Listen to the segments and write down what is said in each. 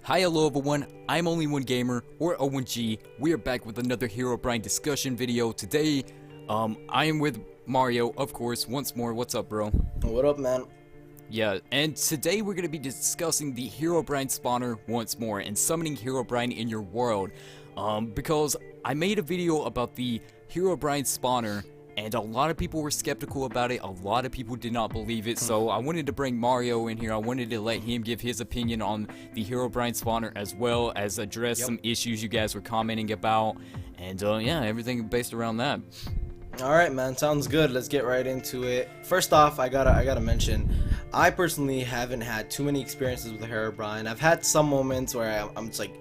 Hi, hello everyone, I'm Only1Gamer, or O1G. We are back with another Herobrine discussion video. Today, I am with Mario, of course, once more. What's up, bro? What up, man? Yeah, and today we're going to be discussing the Herobrine spawner once more, and summoning Herobrine in your world. Because I made a video about the Herobrine spawner, and a lot of people were skeptical about it, a lot of people did not believe it, so I wanted to bring Mario in here. I wanted to let him give his opinion on the Herobrine spawner, as well as address some issues you guys were commenting about, and yeah, everything based around that. Alright, man, sounds good. Let's get right into it. First off, I gotta mention, I personally haven't had too many experiences with the Herobrine. I've had some moments where I'm just like,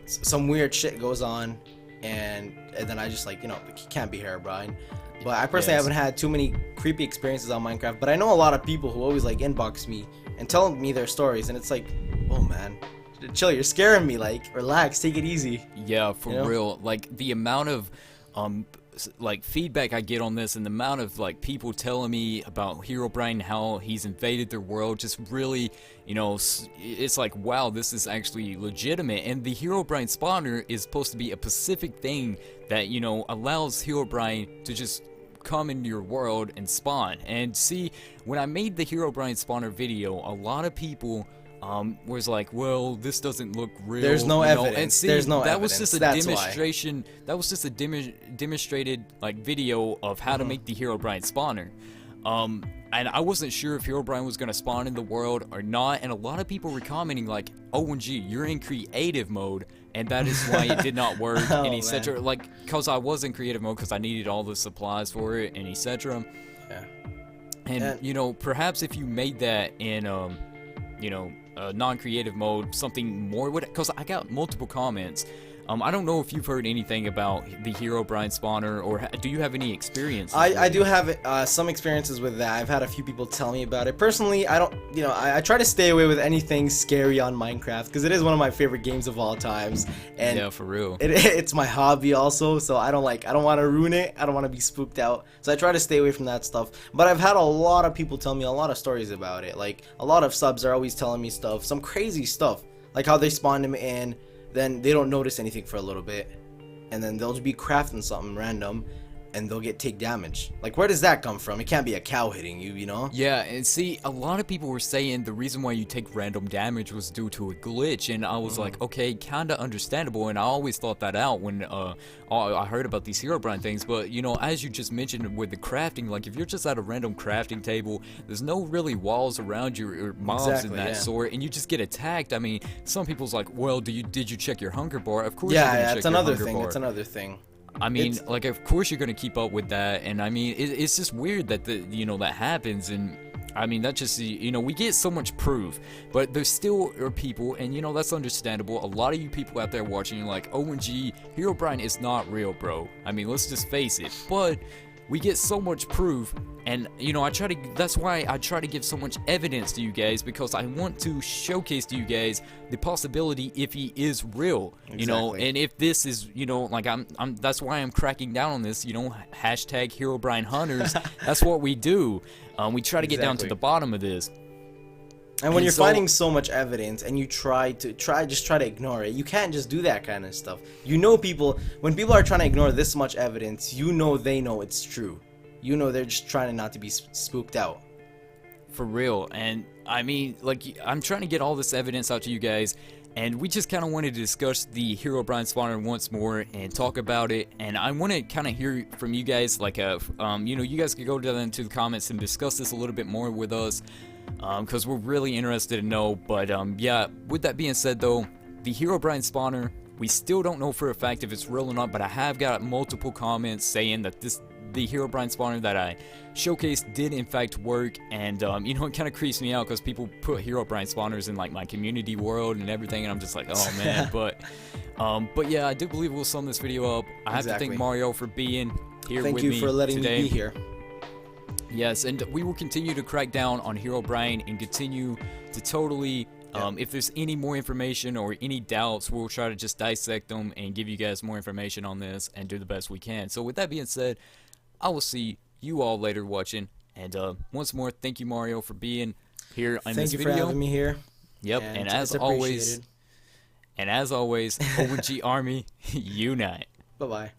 some weird shit goes on, and then I just like, you know, it can't be Herobrine. But I personally haven't had too many creepy experiences on Minecraft. But I know a lot of people who always like inbox me and tell me their stories, and it's like, oh man, chill, you're scaring me. Like, relax, take it easy. Yeah, for real. Like the amount of like feedback I get on this, and the amount of like people telling me about Herobrine and how he's invaded their world, just really, you know, it's like, wow, this is actually legitimate. And the Herobrine spawner is supposed to be a specific thing that, you know, allows Herobrine to just come into your world and spawn. And see, when I made the Herobrine spawner video, a lot of people was like, well, this doesn't look real. There's no evidence. And see, there's no that evidence. was just a demonstration. That was just a demonstrated like video of how to make the Herobrine spawner. And I wasn't sure if Herobrine was gonna spawn in the world or not. And a lot of people were commenting like, "OMG, you're in creative mode, and that is why it did not work," and etc. Like, cause I was in creative mode because I needed all the supplies for it, and etc. Yeah. And you know, perhaps if you made that in you know, non-creative mode, something more would, because I got multiple comments. I don't know if you've heard anything about the Herobrine spawner, or do you have any experience? I do have some experiences with that. I've had a few people tell me about it. Personally, I don't, you know, I try to stay away with anything scary on Minecraft because it is one of my favorite games of all times. And yeah, for real. It's my hobby also, so I don't want to ruin it. I don't want to be spooked out. So I try to stay away from that stuff. But I've had a lot of people tell me a lot of stories about it. Like, a lot of subs are always telling me stuff, some crazy stuff, like how they spawned him in. Then they don't notice anything for a little bit, and then they'll just be crafting something random, and they'll take damage. Like, where does that come from? It can't be a cow hitting you, you know? Yeah, and see, a lot of people were saying the reason why you take random damage was due to a glitch, and I was like, okay, kinda understandable, and I always thought that out when I heard about these Herobrine things. But, you know, as you just mentioned with the crafting, like, if you're just at a random crafting table, there's no really walls around you or mobs in that sort, and you just get attacked. I mean, some people's like, well, did you check your hunger bar? Of course you're gonna check your hunger bar. That's another thing. I mean, like, of course you're gonna keep up with that, and I mean, it's just weird that you know, that happens, and I mean, that just, you know, we get so much proof, but there still are people, and you know, that's understandable. A lot of you people out there watching, you're like, OMG, Herobrine is not real, bro. I mean, let's just face it. But we get so much proof, and you know, that's why I try to give so much evidence to you guys, because I want to showcase to you guys the possibility if he is real, you know, and if this is, you know, like that's why I'm cracking down on this, you know, hashtag Herobrine hunters. That's what we do. We try to get down to the bottom of this. And when you're finding so much evidence and you try to ignore it, you can't just do that kind of stuff. You know, when people are trying to ignore this much evidence, you know they know it's true. You know they're just trying not to be spooked out. For real. And I mean, like, I'm trying to get all this evidence out to you guys, and we just kind of wanted to discuss the Herobrine spawner once more and talk about it. And I want to kind of hear from you guys, like, you know, you guys could go down into the comments and discuss this a little bit more with us. Because we're really interested to know. But yeah, with that being said though, the Herobrine spawner, we still don't know for a fact if it's real or not, but I have got multiple comments saying that the Herobrine spawner that I showcased did in fact work. And you know, it kind of creeps me out because people put Herobrine spawners in like my community world and everything, and I'm just like, oh man. But yeah, I do believe we'll sum this video up. I have to thank Mario for being here with me today. Thank you for letting me be here. Yes, and we will continue to crack down on Herobrine and continue to totally, if there's any more information or any doubts, we'll try to just dissect them and give you guys more information on this and do the best we can. So with that being said, I will see you all later watching, and once more, thank you, Mario, for being here on this video. Thank you for having me here. Yep, and as always, And as always, OG Army, unite. Bye bye.